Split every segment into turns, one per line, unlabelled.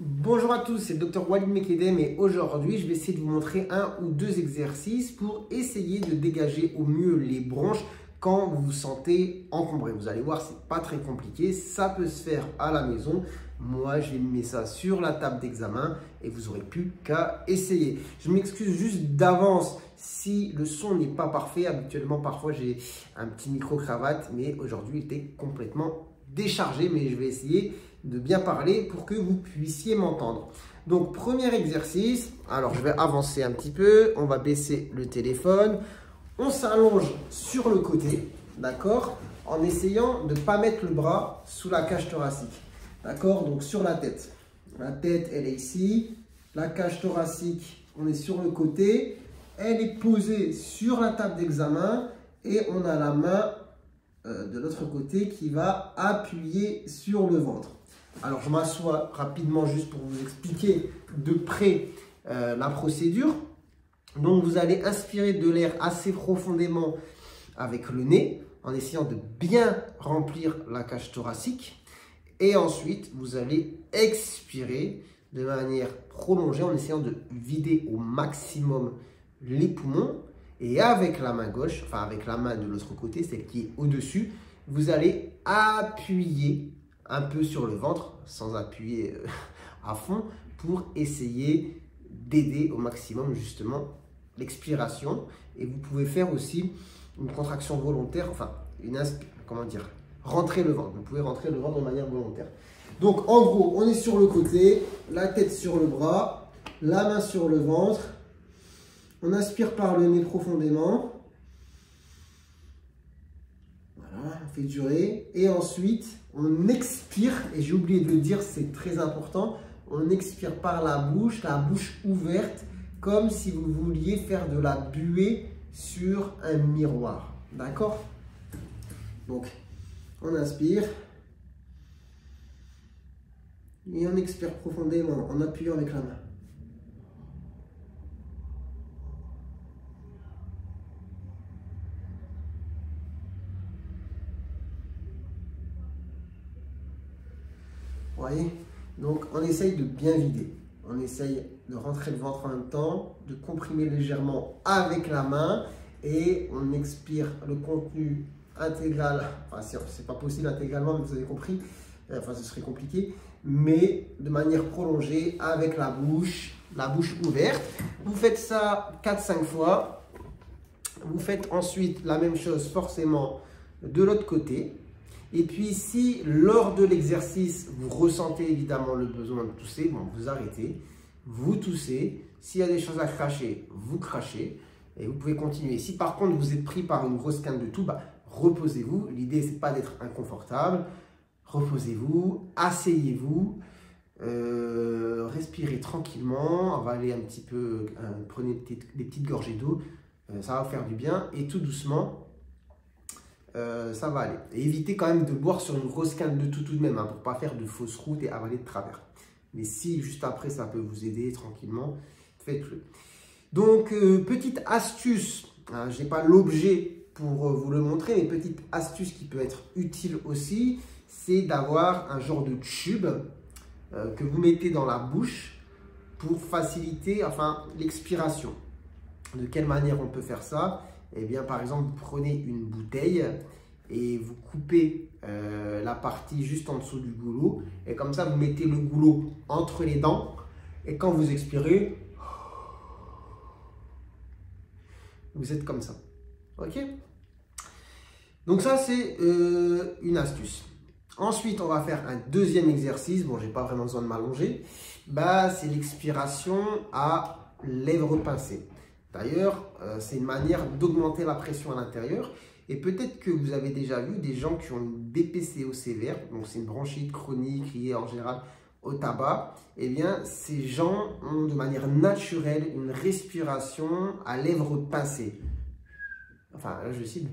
Bonjour à tous, c'est le Dr Walid Mekedem et aujourd'hui je vais essayer de vous montrer un ou deux exercices pour essayer de dégager au mieux les bronches quand vous vous sentez encombré. Vous allez voir, c'est pas très compliqué, ça peut se faire à la maison. Moi, je vais mettre ça sur la table d'examen et vous n'aurez plus qu'à essayer. Je m'excuse juste d'avance si le son n'est pas parfait. Habituellement, parfois, j'ai un petit micro-cravate, mais aujourd'hui, il était complètement déchargé. Mais je vais essayer de bien parler pour que vous puissiez m'entendre. Donc, premier exercice. Alors, je vais avancer un petit peu. On va baisser le téléphone. On s'allonge sur le côté, d'accord, en essayant de ne pas mettre le bras sous la cage thoracique. D'accord, donc sur la tête. La tête, elle est ici. La cage thoracique, on est sur le côté. Elle est posée sur la table d'examen. Et on a la main de l'autre côté qui va appuyer sur le ventre. Alors, je m'assois rapidement juste pour vous expliquer de près la procédure. Donc, vous allez inspirer de l'air assez profondément avec le nez en essayant de bien remplir la cage thoracique. Et ensuite, vous allez expirer de manière prolongée en essayant de vider au maximum les poumons. Et avec la main gauche, enfin avec la main de l'autre côté, celle qui est au-dessus, vous allez appuyer un peu sur le ventre, sans appuyer à fond, pour essayer d'aider au maximum justement l'expiration. Et vous pouvez faire aussi une contraction volontaire, enfin, comment dire, rentrer le ventre. Vous pouvez rentrer le ventre de manière volontaire. Donc, en gros, on est sur le côté, la tête sur le bras, la main sur le ventre. On inspire par le nez profondément. Voilà, on fait durer. Et ensuite, on expire. Et j'ai oublié de le dire, c'est très important. On expire par la bouche ouverte, comme si vous vouliez faire de la buée sur un miroir. D'accord? Donc, on inspire. Et on expire profondément en appuyant avec la main. Vous voyez? Donc, on essaye de bien vider. On essaye de rentrer le ventre en même temps, de comprimer légèrement avec la main et on expire le contenu intégral. Enfin, c'est pas possible intégralement, mais vous avez compris. Enfin, ce serait compliqué, mais de manière prolongée avec la bouche ouverte. Vous faites ça 4-5 fois. Vous faites ensuite la même chose forcément de l'autre côté. Et puis, si lors de l'exercice, vous ressentez évidemment le besoin de tousser, bon, vous arrêtez, vous toussez. S'il y a des choses à cracher, vous crachez et vous pouvez continuer. Si par contre, vous êtes pris par une grosse quinte de toux, bah, reposez-vous. L'idée, c'est pas d'être inconfortable. Reposez-vous, asseyez-vous, respirez tranquillement, avalez un petit peu, prenez des petites gorgées d'eau, ça va vous faire du bien et tout doucement, ça va aller. Et évitez quand même de boire sur une grosse quinte de tout de même, hein, pour ne pas faire de fausses routes et avaler de travers. Mais si juste après ça peut vous aider tranquillement, faites-le. Donc, petite astuce, hein, je n'ai pas l'objet pour vous le montrer, mais petite astuce qui peut être utile aussi, c'est d'avoir un genre de tube que vous mettez dans la bouche pour faciliter l'expiration. De quelle manière on peut faire ça? Eh bien, par exemple, vous prenez une bouteille et vous coupez la partie juste en dessous du goulot. Et comme ça, vous mettez le goulot entre les dents. Et quand vous expirez, vous êtes comme ça. OK? Donc ça, c'est une astuce. Ensuite, on va faire un deuxième exercice. Bon, je n'ai pas vraiment besoin de m'allonger. Bah, c'est l'expiration à lèvres pincées. D'ailleurs, c'est une manière d'augmenter la pression à l'intérieur. Et peut-être que vous avez déjà vu des gens qui ont une BPCO sévère. Donc, c'est une bronchite chronique liée en général au tabac. Eh bien, ces gens ont de manière naturelle une respiration à lèvres pincées. Enfin, là, je cite.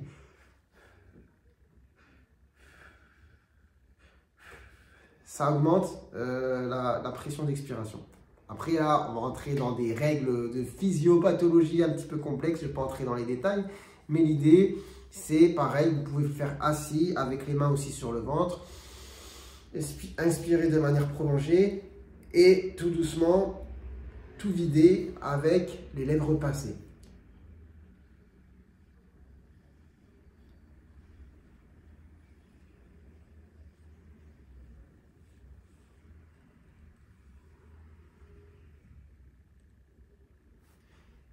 Ça augmente la pression d'expiration. Après, là, on va rentrer dans des règles de physiopathologie un petit peu complexes. Je ne vais pas entrer dans les détails. Mais l'idée, c'est pareil. Vous pouvez le faire assis, avec les mains aussi sur le ventre. Inspirez de manière prolongée. Et tout doucement, tout vider avec les lèvres pincées.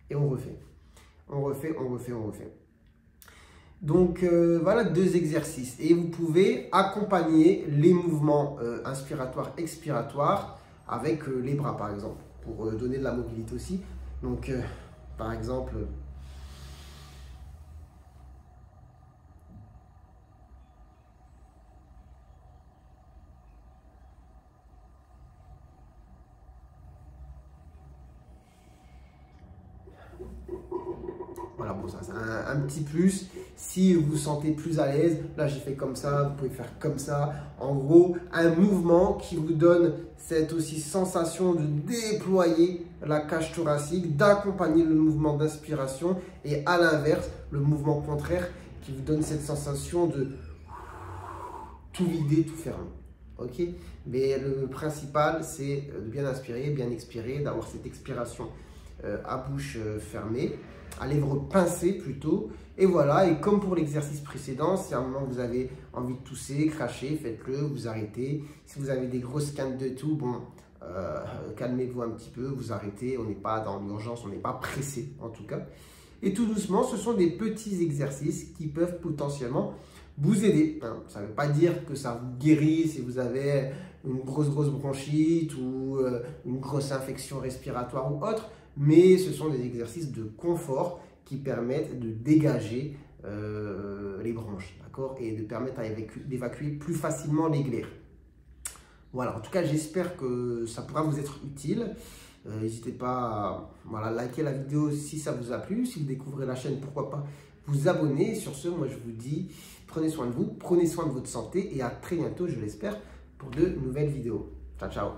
Et on refait. On refait, on refait, on refait. Donc voilà 2 exercices. Et vous pouvez accompagner les mouvements inspiratoires, expiratoires avec les bras par exemple, pour donner de la mobilité aussi. Donc par exemple... Voilà, bon, ça c'est un petit plus. Si vous vous sentez plus à l'aise, là j'ai fait comme ça, vous pouvez faire comme ça. En gros, un mouvement qui vous donne cette aussi sensation de déployer la cage thoracique, d'accompagner le mouvement d'inspiration et à l'inverse, le mouvement contraire qui vous donne cette sensation de tout vider, tout fermer. Ok? Mais le principal, c'est de bien inspirer, bien expirer, d'avoir cette expiration à bouche fermée, à lèvres pincées plutôt. Et voilà, et comme pour l'exercice précédent, si à un moment vous avez envie de tousser, cracher, faites-le, vous arrêtez. Si vous avez des grosses quintes de toux, bon, calmez-vous un petit peu, vous arrêtez. On n'est pas dans l'urgence, on n'est pas pressé en tout cas. Et tout doucement, ce sont des petits exercices qui peuvent potentiellement vous aider. Ça ne veut pas dire que ça vous guérit si vous avez une grosse bronchite ou une grosse infection respiratoire ou autre, mais ce sont des exercices de confort qui permettent de dégager les bronches, d'accord, et de permettre d'évacuer plus facilement les glaires. Voilà, en tout cas, j'espère que ça pourra vous être utile. N'hésitez pas à liker la vidéo si ça vous a plu. Si vous découvrez la chaîne, pourquoi pas vous abonner. Et sur ce, moi je vous dis, prenez soin de vous, prenez soin de votre santé et à très bientôt, je l'espère, pour de nouvelles vidéos. Ciao, ciao.